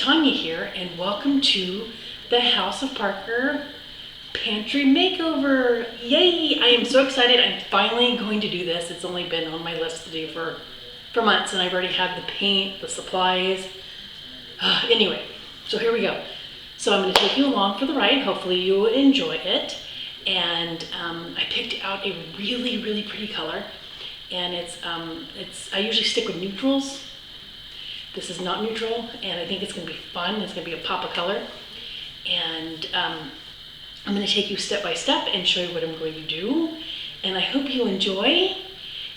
Tanya here, and welcome to the House of Parker Pantry Makeover. Yay! I am so excited. I'm finally going to do this. It's only been on my list to do for months, and I've already had the paint, the supplies. Anyway, so here we go. So I'm going to take you along for the ride. Hopefully you will enjoy it. And I picked out a really, really pretty color. And I usually stick with neutrals. This is not neutral, and I think it's going to be fun. It's going to be a pop of color. And I'm going to take you step by step and show you what I'm going to do. And I hope you enjoy.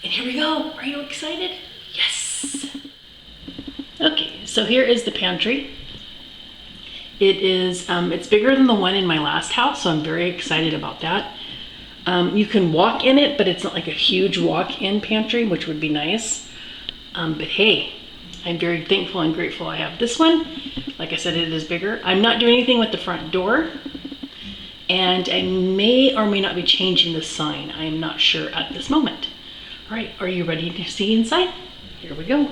And here we go. Are you excited? Yes! Okay, so here is the pantry. It is, it's bigger than the one in my last house, so I'm very excited about that. You can walk in it, but it's not like a huge walk-in pantry, which would be nice. But hey, I'm very thankful and grateful I have this one. Like I said, it is bigger. I'm not doing anything with the front door, and I may or may not be changing the sign. I am not sure at this moment. All right, are you ready to see inside? Here we go.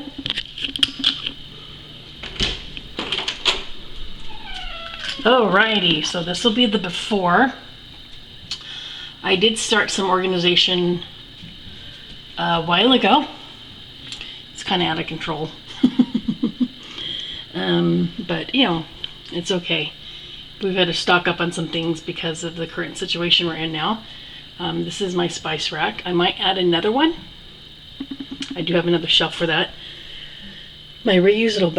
Alrighty, so this will be the before. I did start some organization a while ago. It's kind of out of control. But you know, it's okay. We've had to stock up on some things because of the current situation we're in now. This is my spice rack. I might add another one. I do have another shelf for that. My reusable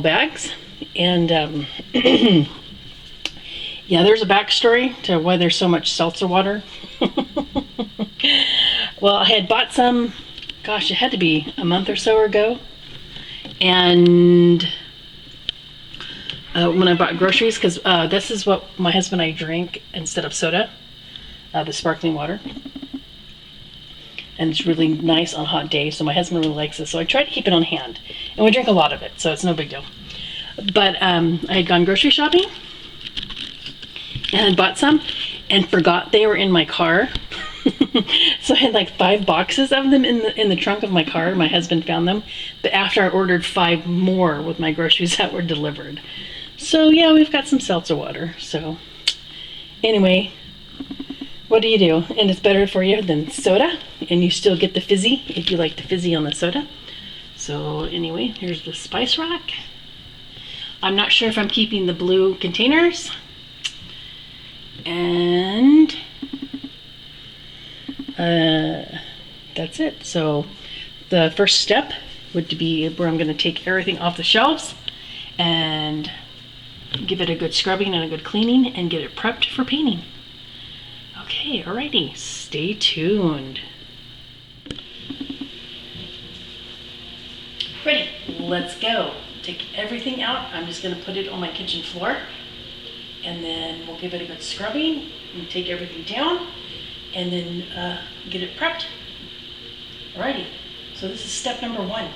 bags. And yeah, there's a backstory to why there's so much seltzer water. Well, I had bought some, gosh, it had to be a month or so ago. And when I bought groceries, because this is what my husband and I drink instead of soda, the sparkling water. And it's really nice on hot days, so my husband really likes this. So I try to keep it on hand. And we drink a lot of it, so it's no big deal. But I had gone grocery shopping and had bought some and forgot they were in my car. So I had like 5 boxes of them in the trunk of my car. My husband found them, but after I ordered 5 more with my groceries that were delivered. So yeah, we've got some seltzer water. So anyway, what do you do? And it's better for you than soda, and you still get the fizzy if you like the fizzy on the soda. So anyway, here's the spice rack. I'm not sure if I'm keeping the blue containers. And that's it. So the first step would be where I'm going to take everything off the shelves and give it a good scrubbing and a good cleaning and get it prepped for painting. Okay, alrighty, stay tuned. Ready, let's go. Take everything out. I'm just going to put it on my kitchen floor, and then we'll give it a good scrubbing and take everything down, and then get it prepped. Alrighty, so this is step number 1.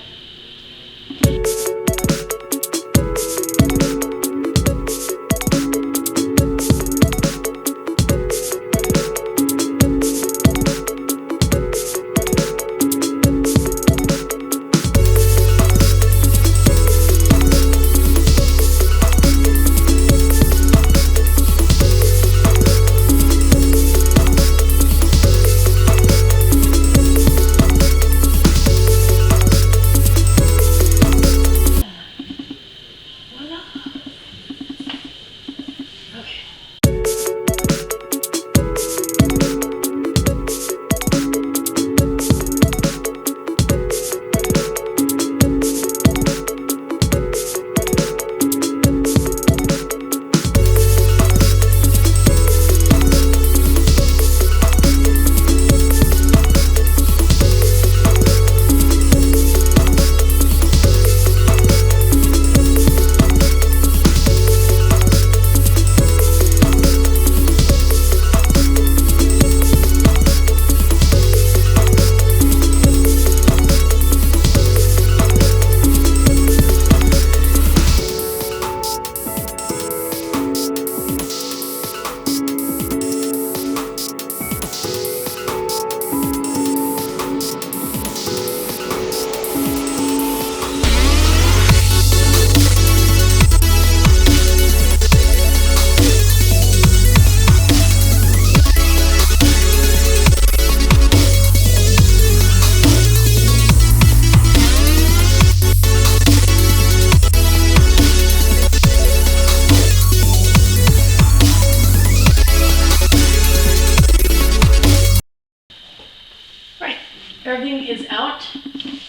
everything is out,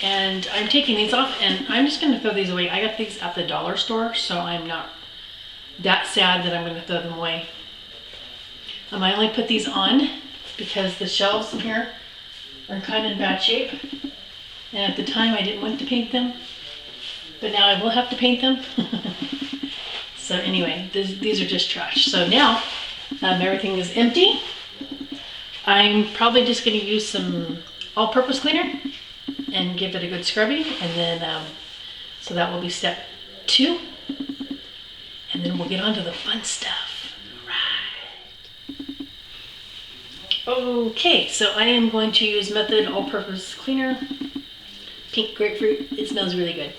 and I'm taking these off, and I'm just going to throw these away. I got these at the dollar store, so I'm not that sad that I'm going to throw them away. I only put these on because the shelves in here are kind of in bad shape, and at the time I didn't want to paint them, but now I will have to paint them. So anyway, these are just trash. So now everything is empty. I'm probably just going to use some all-purpose cleaner and give it a good scrubbing, and then so that will be step 2, and then we'll get on to the fun stuff. Right. Okay, so I am going to use Method all-purpose cleaner, pink grapefruit. It smells really good,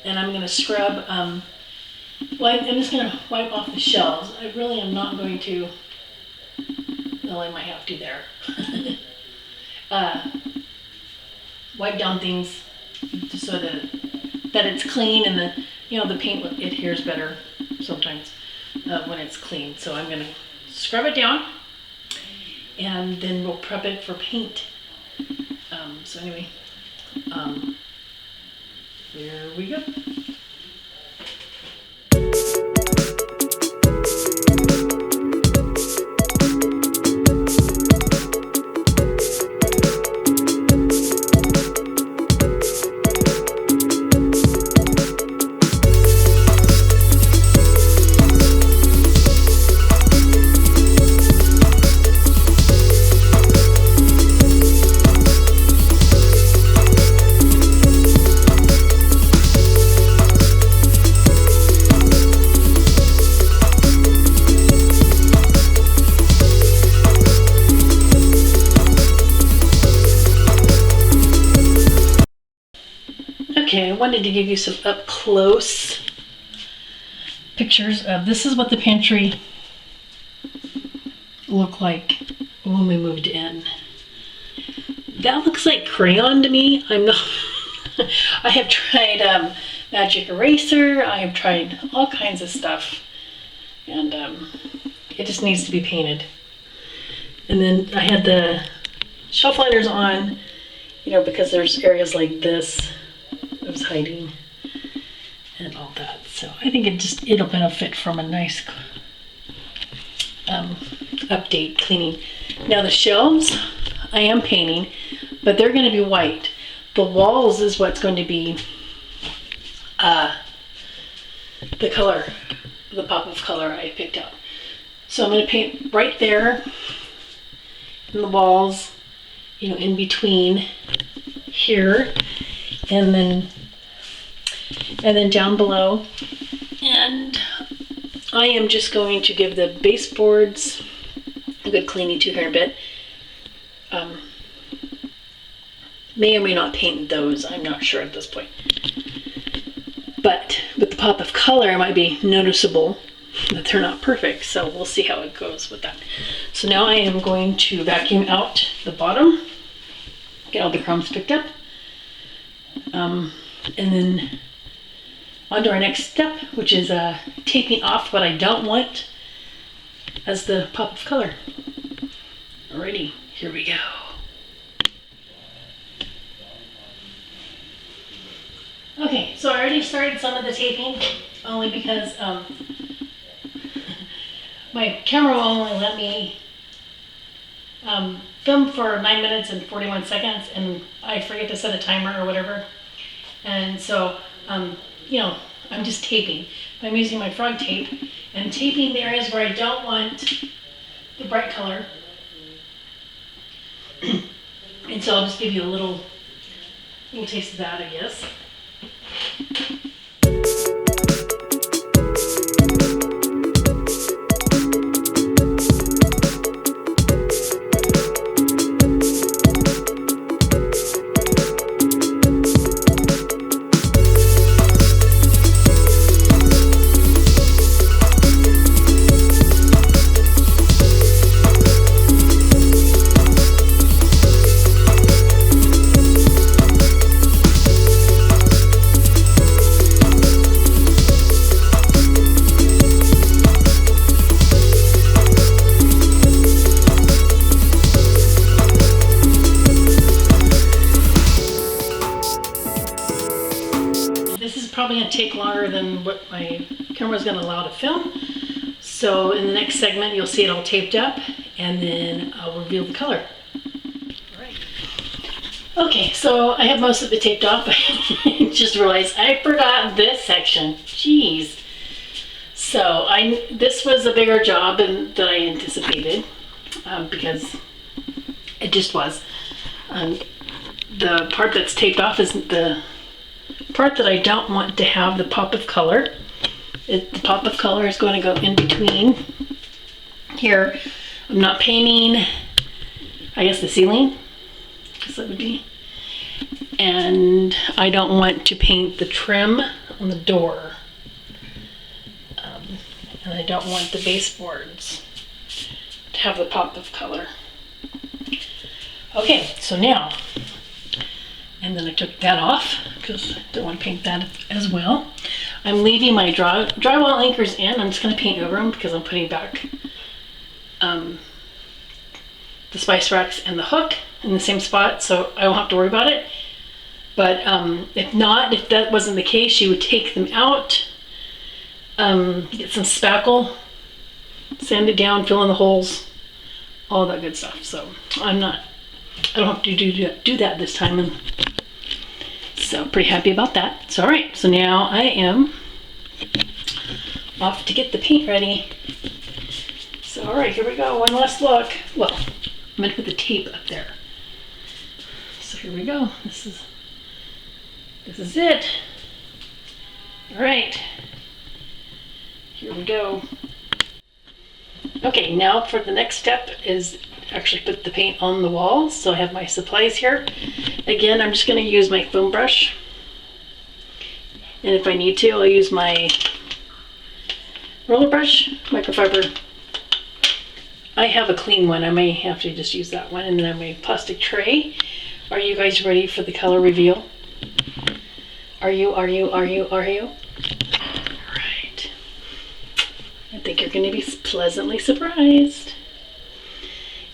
and I'm going to scrub. Well, I'm just going to wipe off the shelves. I really am not going to. Well, I might have to there. Wipe down things just so that it's clean, and the paint adheres better sometimes when it's clean. So I'm going to scrub it down, and then we'll prep it for paint. So anyway, here we go. Okay, I wanted to give you some up close pictures of this is what the pantry looked like when we moved in. That looks like crayon to me. I'm not. I have tried magic eraser. I have tried all kinds of stuff, and it just needs to be painted. And then I had the shelf liners on, because there's areas like this I was hiding and all that. So I think it'll benefit from a nice update cleaning. Now the shelves I am painting, but they're going to be white. The walls is what's going to be the color, the pop of color I picked out. So I'm going to paint right there in the walls, in between here, and then down below. And I am just going to give the baseboards a good cleaning too here in a bit. May or may not paint those, I'm not sure at this point. But with the pop of color, it might be noticeable that they're not perfect, so we'll see how it goes with that. So now I am going to vacuum out the bottom, get all the crumbs picked up, and then on to our next step, which is taping off what I don't want as the pop of color. Alrighty, here we go. Okay, so I already started some of the taping, only because my camera will only let me film for 9 minutes and 41 seconds, and I forget to set a timer or whatever. And so, I'm just taping. I'm using my frog tape and taping the areas where I don't want the bright color. And so I'll just give you a little taste of that, I guess. probably going to take longer than what my camera is going to allow to film. So in the next segment, you'll see it all taped up, and then I'll reveal the color. All right. Okay, so I have most of it taped off. I just realized I forgot this section. Jeez. So this was a bigger job than I anticipated, because it just was. The part that's taped off is the part that I don't want to have the pop of color. The pop of color is going to go in between here. I'm not painting, I guess, the ceiling, because that would be. And I don't want to paint the trim on the door. And I don't want the baseboards to have the pop of color. Okay, so now, and then I took that off because I don't want to paint that as well. I'm leaving my drywall anchors in. I'm just going to paint over them because I'm putting back the spice racks and the hook in the same spot, so I won't have to worry about it. But if that wasn't the case, you would take them out, get some spackle, sand it down, fill in the holes, all that good stuff. So I don't have to do that this time, and so pretty happy about that. So all right, so now I am off to get the paint ready. So all right, here we go. One last look. Well, I'm gonna put the tape up there. So here we go. This is it. All right, here we go. Okay, now for the next step is actually put the paint on the walls. So I have my supplies here. Again, I'm just going to use my foam brush, and if I need to, I'll use my roller brush, microfiber. I have a clean one. I may have to just use that one. And then I have my plastic tray. Are you guys ready for the color reveal? Are you? All right. I think you're going to be pleasantly surprised.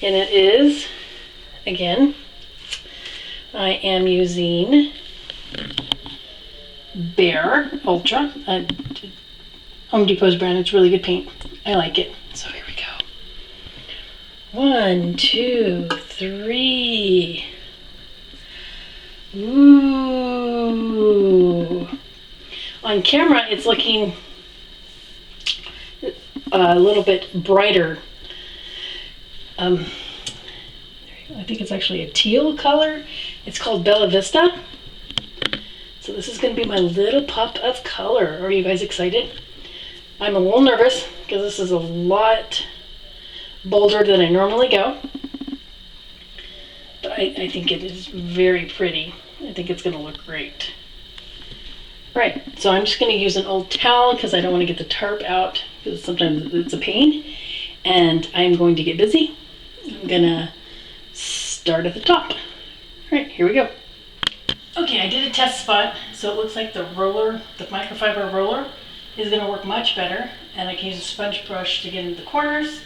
And it is, again, I am using Bear Ultra, Home Depot's brand. It's really good paint. I like it. So here we go. 1, 2, 3. Ooh. On camera, it's looking a little bit brighter. I think it's actually a teal color. It's called Bella Vista. So this is going to be my little pop of color. Are you guys excited? I'm a little nervous because this is a lot bolder than I normally go. But I think it is very pretty. I think it's going to look great. Right, so I'm just going to use an old towel because I don't want to get the tarp out because sometimes it's a pain. And I'm going to get busy. I'm going to start at the top. All right, here we go. Okay, I did a test spot, so it looks like the roller, the microfiber roller, is going to work much better. And I can use a sponge brush to get into the corners.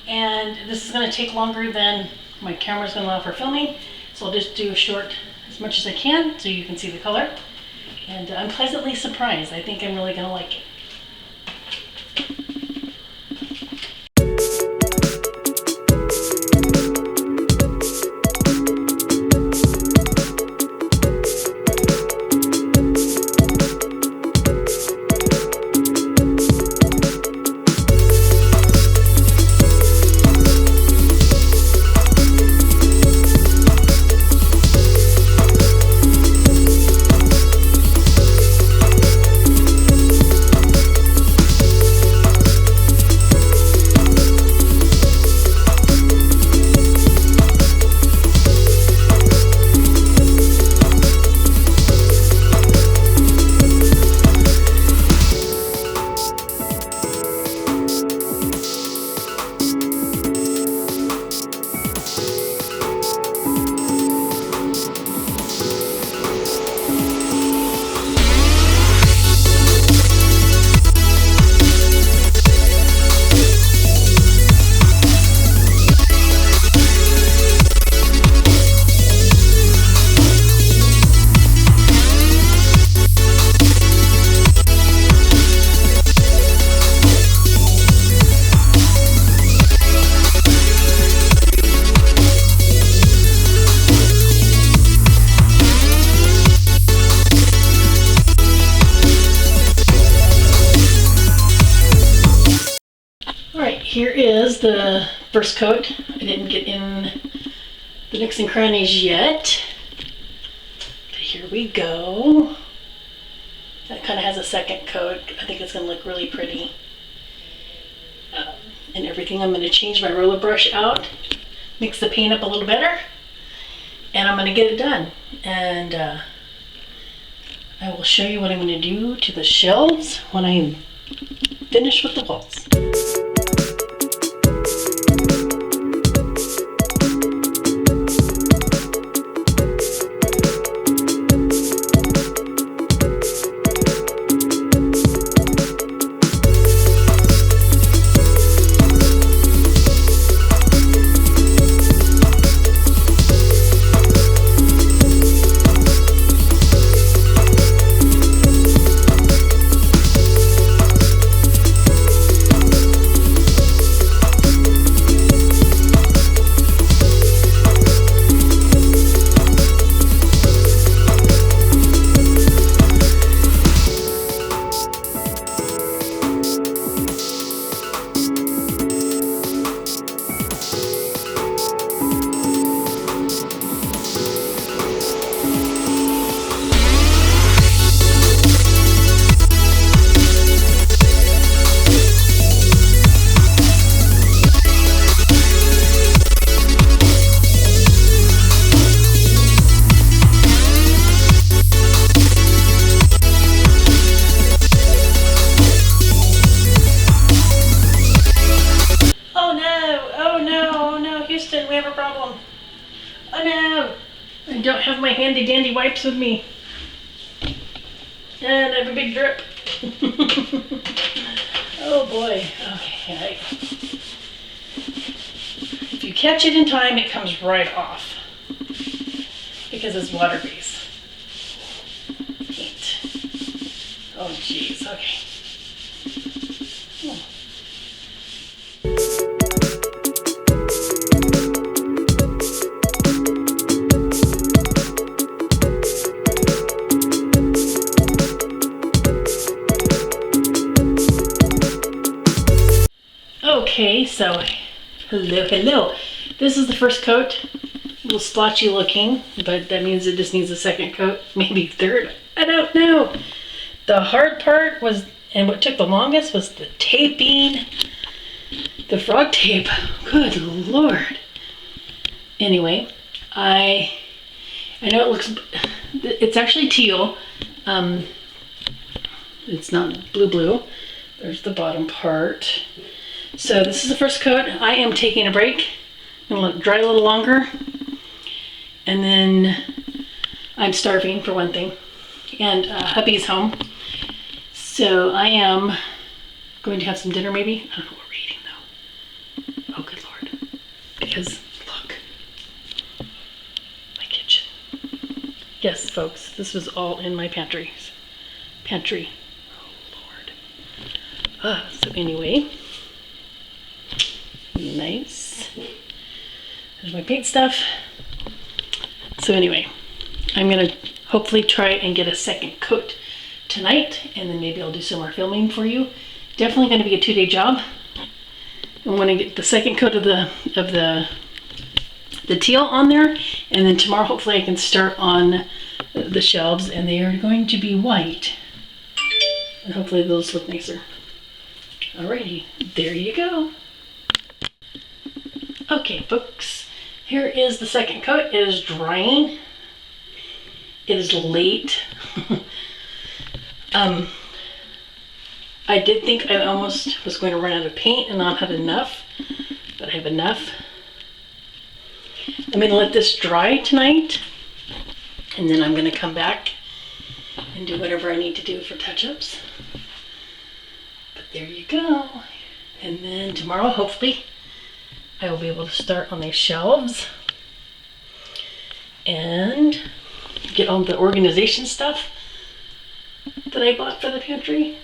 And this is going to take longer than my camera's going to allow for filming. So I'll just do a short, as much as I can, so you can see the color. And I'm pleasantly surprised. I think I'm really going to like it. here is the first coat. I didn't get in the nooks and crannies yet, but here we go. That kind of has a second coat. I think it's going to look really pretty. And everything, I'm going to change my roller brush out, mix the paint up a little better, and I'm going to get it done. And I will show you what I'm going to do to the shelves when I'm finished with the walls. We have a problem. Oh no! I don't have my handy dandy wipes with me. And I have a big drip. Oh boy. Okay. If you catch it in time, it comes right off. Because it's water-based paint. Oh jeez, okay. Okay, so hello. This is the first coat. A little splotchy looking, but that means it just needs a second coat, maybe third. I don't know. The hard part was, and what took the longest, was the taping. The frog tape. Good Lord. Anyway, I know it looks, it's actually teal. It's not blue. There's the bottom part. So this is the first coat. I am taking a break. I'm gonna let it dry a little longer. And then I'm starving for one thing. And hubby's home. So I am going to have some dinner maybe. I don't know what we're eating though. Oh good Lord. Because look, my kitchen. Yes folks, this was all in my pantry. Oh Lord. So anyway. Nice. There's my paint stuff. So anyway, I'm gonna hopefully try and get a second coat tonight, and then maybe I'll do some more filming for you. Definitely gonna be a 2-day job. And when I get the second coat of the teal on there, and then tomorrow hopefully I can start on the shelves, and they are going to be white. And hopefully those look nicer. Alrighty, there you go. Okay, folks, here is the second coat. It is drying. It is late. I did think I almost was going to run out of paint and not have enough, but I have enough. I'm going to let this dry tonight, and then I'm going to come back and do whatever I need to do for touch-ups. But there you go. And then tomorrow, hopefully, I will be able to start on these shelves and get all the organization stuff that I bought for the pantry.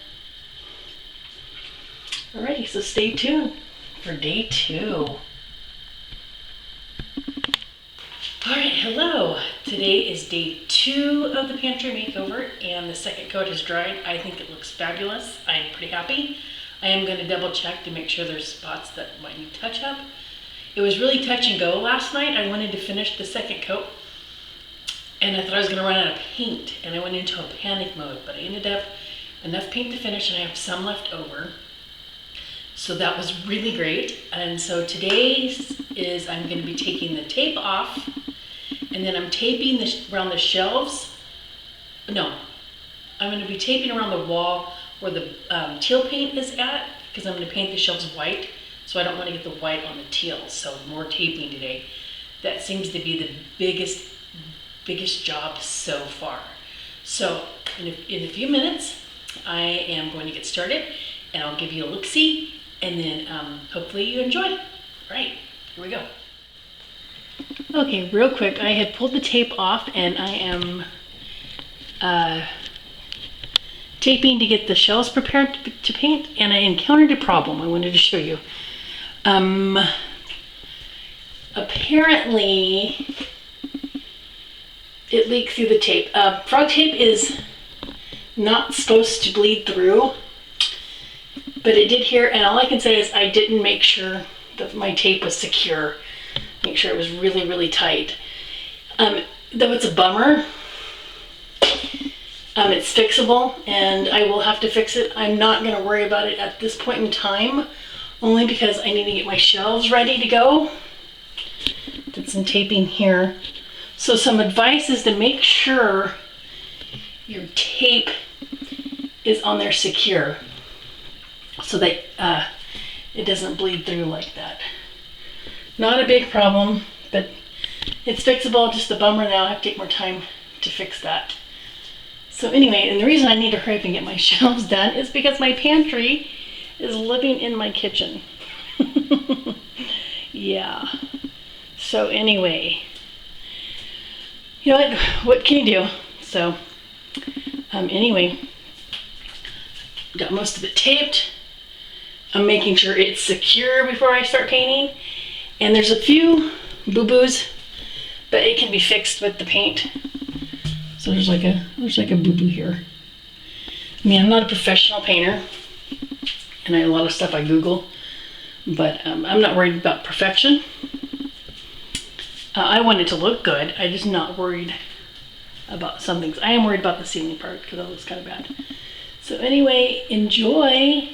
Alrighty, so stay tuned for day 2. Alright, hello. Today is day 2 of the Pantry Makeover, and the second coat is dried. I think it looks fabulous. I'm pretty happy. I am going to double check to make sure there's spots that might need touch up. It was really touch and go last night. I wanted to finish the second coat and I thought I was going to run out of paint and I went into a panic mode, but I ended up enough paint to finish and I have some left over. So that was really great. And so today is I'm going to be taking the tape off and then I'm taping around the shelves. No, I'm going to be taping around the wall where the teal paint is at because I'm going to paint the shelves white. So I don't want to get the white on the teal. So more taping today. That seems to be the biggest job so far. So in a few minutes, I am going to get started and I'll give you a look-see and then hopefully you enjoy. All right, here we go. Okay, real quick, I had pulled the tape off and I am taping to get the shelves prepared to paint, and I encountered a problem I wanted to show you. Apparently it leaked through the tape. Frog tape is not supposed to bleed through, but it did here, and all I can say is I didn't make sure that my tape was secure. Make sure it was really, really tight. Though it's a bummer, it's fixable and I will have to fix it. I'm not going to worry about it at this point in time, only because I need to get my shelves ready to go. Did some taping here. So some advice is to make sure your tape is on there secure so that it doesn't bleed through like that. Not a big problem, but it's fixable, just a bummer now. I have to take more time to fix that. So anyway, and the reason I need to hurry up and get my shelves done is because my pantry is living in my kitchen. Yeah. So anyway, you know what can you do? So anyway, got most of it taped. I'm making sure it's secure before I start painting. And there's a few boo-boos, but it can be fixed with the paint. So there's like a boo-boo here. I mean, I'm not a professional painter, and a lot of stuff I Google, but I'm not worried about perfection. I want it to look good. I'm just not worried about some things. I am worried about the ceiling part because that looks kind of bad. So anyway, enjoy.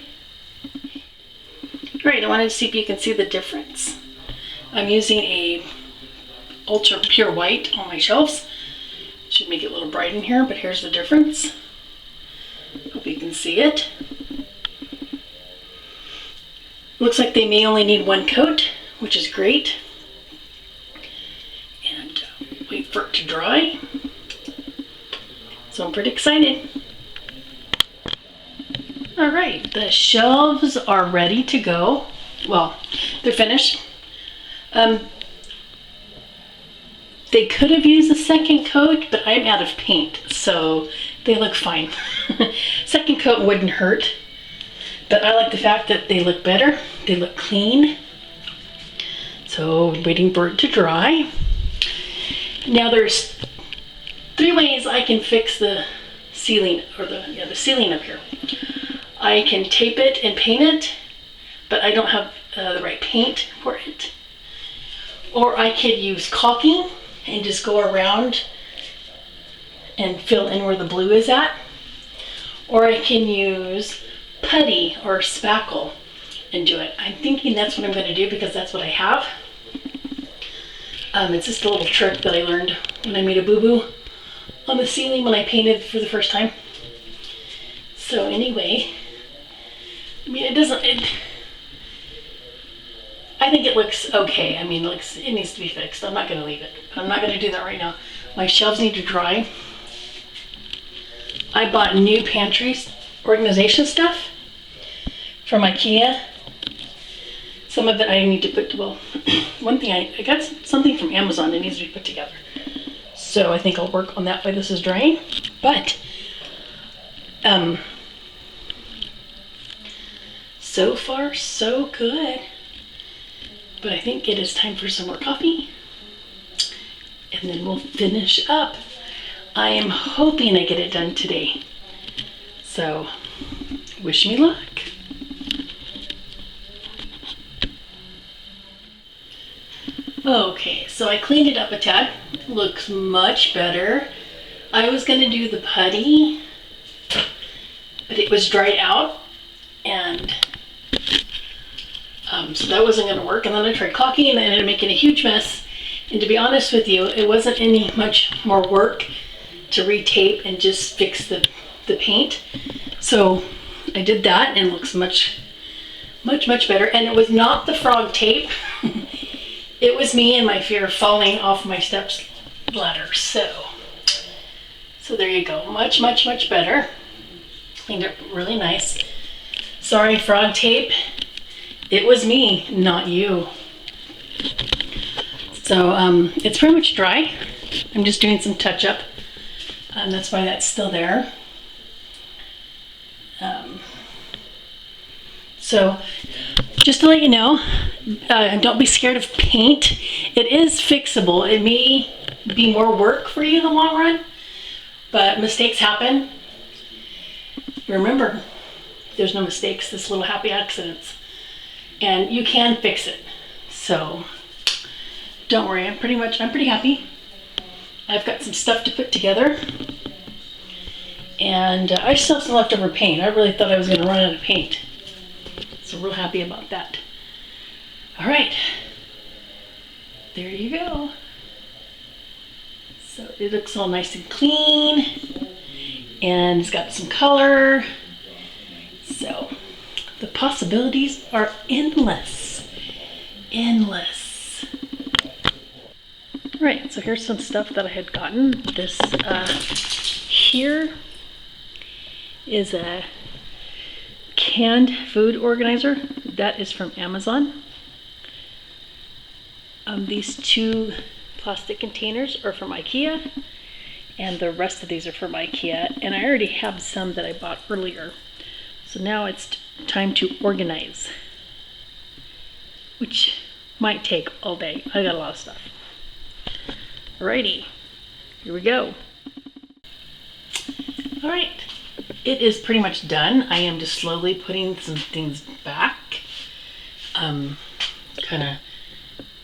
Great, I wanted to see if you can see the difference. I'm using a ultra pure white on my shelves. Should make it a little bright in here, but here's the difference. Hope you can see it. Looks like they may only need one coat, which is great. And wait for it to dry. So I'm pretty excited. All right, the shelves are ready to go. Well, they're finished. They could have used a second coat, but I'm out of paint, so they look fine. Second coat wouldn't hurt, but I like the fact that they look better. They look clean. So waiting for it to dry. Now there's 3 ways I can fix the ceiling, or the ceiling up here. I can tape it and paint it, but I don't have the right paint for it. Or I could use caulking and just go around and fill in where the blue is at. Or I can use putty or spackle and do it. I'm thinking that's what I'm going to do because that's what I have. It's just a little trick that I learned when I made a boo-boo on the ceiling when I painted for the first time. So anyway, I mean, I think it looks okay. I mean, it needs to be fixed. I'm not going to leave it. I'm not going to do that right now. My shelves need to dry. I bought new pantry organization stuff from IKEA. Some of it I need to put, well, one thing I got something from Amazon that needs to be put together. So I think I'll work on that while this is drying. But, so far so good. But I think it is time for some more coffee. And then we'll finish up. I am hoping I get it done today. So, wish me luck. Okay, so I cleaned it up a tad. Looks much better. I was gonna do the putty, but it was dried out, and so that wasn't gonna work. And then I tried caulking, and I ended up making a huge mess. And to be honest with you, it wasn't any much more work to retape and just fix the paint. So I did that, and it looks much better. And it was not the frog tape. It was me and my fear of falling off my steps ladder. So there you go. Much better. Cleaned it really nice. Sorry, frog tape. It was me, not you. So it's pretty much dry. I'm just doing some touch up. And that's why that's still there. So just to let you know, don't be scared of paint. It is fixable. It may be more work for you in the long run, but mistakes happen. Remember, there's no mistakes, there's little happy accidents. And you can fix it. So don't worry, I'm pretty happy. I've got some stuff to put together. And I still have some leftover paint. I really thought I was going to run out of paint. So real happy about that. All right. There you go. So it looks all nice and clean. And it's got some color. So the possibilities are endless. Endless. All right, so here's some stuff that I had gotten. This here is a canned food organizer. That is from Amazon. These two plastic containers are from IKEA, and the rest of these are from IKEA. And I already have some that I bought earlier. So now it's time to organize, which might take all day. I got a lot of stuff. Alrighty, here we go. All right, it is pretty much done. I am just slowly putting some things back. Kind of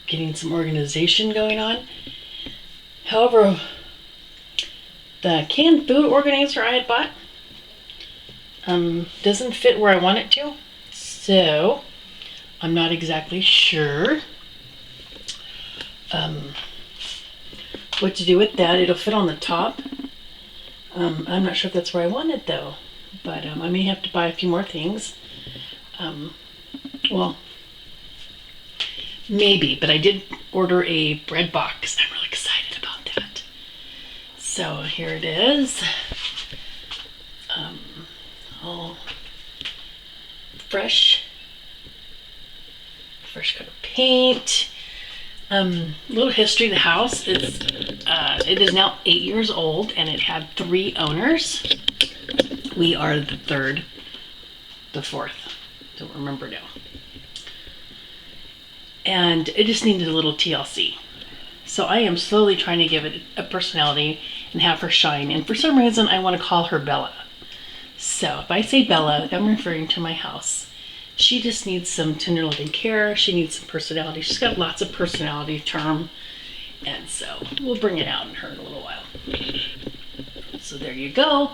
getting some organization going on. However, the canned food organizer I had bought doesn't fit where I want it to. So I'm not exactly sure what to do with that. It'll fit on the top. I'm not sure if that's where I want it though, but I may have to buy a few more things. Well, maybe, but I did order a bread box. I'm really excited about that. So here it is. All fresh coat of paint. Little history of the house. It is now 8 years old, and it had 3 owners. We are the 4th. Don't remember now. And it just needed a little TLC. So I am slowly trying to give it a personality and have her shine. And for some reason, I want to call her Bella. So if I say Bella, I'm referring to my house. She just needs some tender loving care. She needs some personality. She's got lots of personality charm. And so we'll bring it out in her in a little while. So there you go.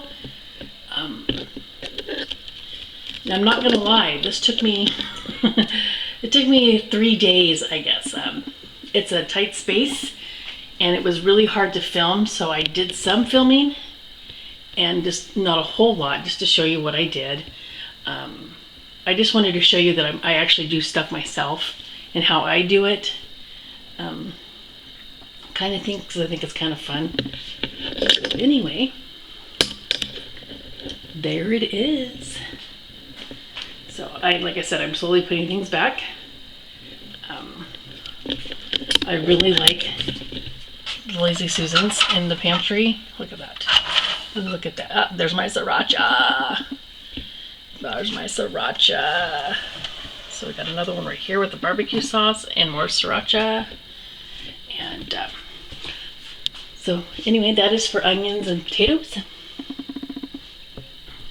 Now I'm not going to lie. This took me, it took me 3 days, I guess. It's a tight space and it was really hard to film. So I did some filming and just not a whole lot, just to show you what I did. I just wanted to show you that I actually do stuff myself and how I do it. Kind of think, because I think it's kind of fun. But anyway, there it is. So like I said, I'm slowly putting things back. I really like the Lazy Susans in the pantry. Look at that. Look at that. Oh, there's my sriracha. There's my sriracha. So we got another one right here with the barbecue sauce and more sriracha. And so anyway, that is for onions and potatoes,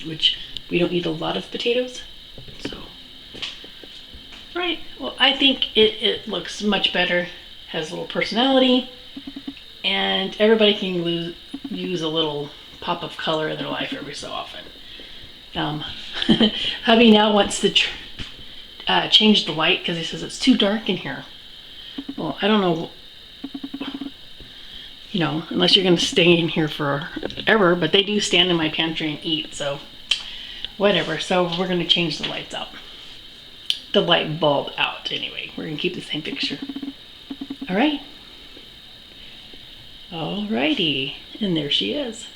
which we don't eat a lot of potatoes. So, right. Well, I think it looks much better has a little personality, and everybody can use a little pop of color in their life every so often. Hubby now wants to change the light because he says it's too dark in here. Well, I don't know, unless you're going to stay in here forever, but they do stand in my pantry and eat, so whatever. So we're going to change the lights out. The light bulb out, anyway. We're going to keep the same fixture. All right. Alrighty, and there she is.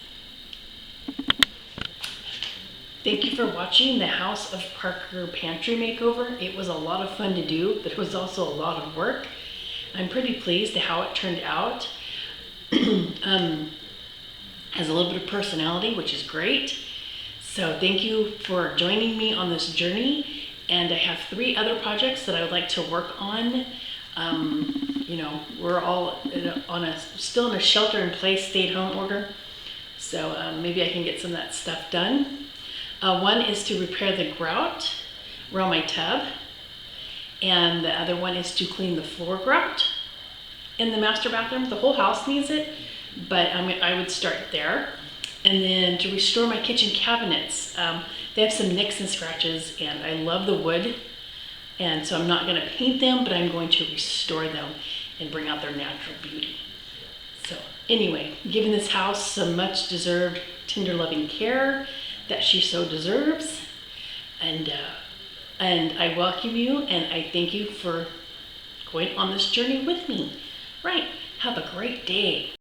Thank you for watching the House of Parker Pantry Makeover. It was a lot of fun to do, but it was also a lot of work. I'm pretty pleased at how it turned out. Has a little bit of personality, which is great. So thank you for joining me on this journey. And I have 3 other projects that I would like to work on. We're all still in a shelter-in-place, stay-at-home order. So maybe I can get some of that stuff done. One is to repair the grout around my tub. And the other one is to clean the floor grout in the master bathroom. The whole house needs it, but I would start there. And then to restore my kitchen cabinets. They have some nicks and scratches, and I love the wood. And so I'm not going to paint them, but I'm going to restore them and bring out their natural beauty. So anyway, giving this house some much deserved tender loving care that she so deserves. And I welcome you, and I thank you for going on this journey with me. Right, have a great day.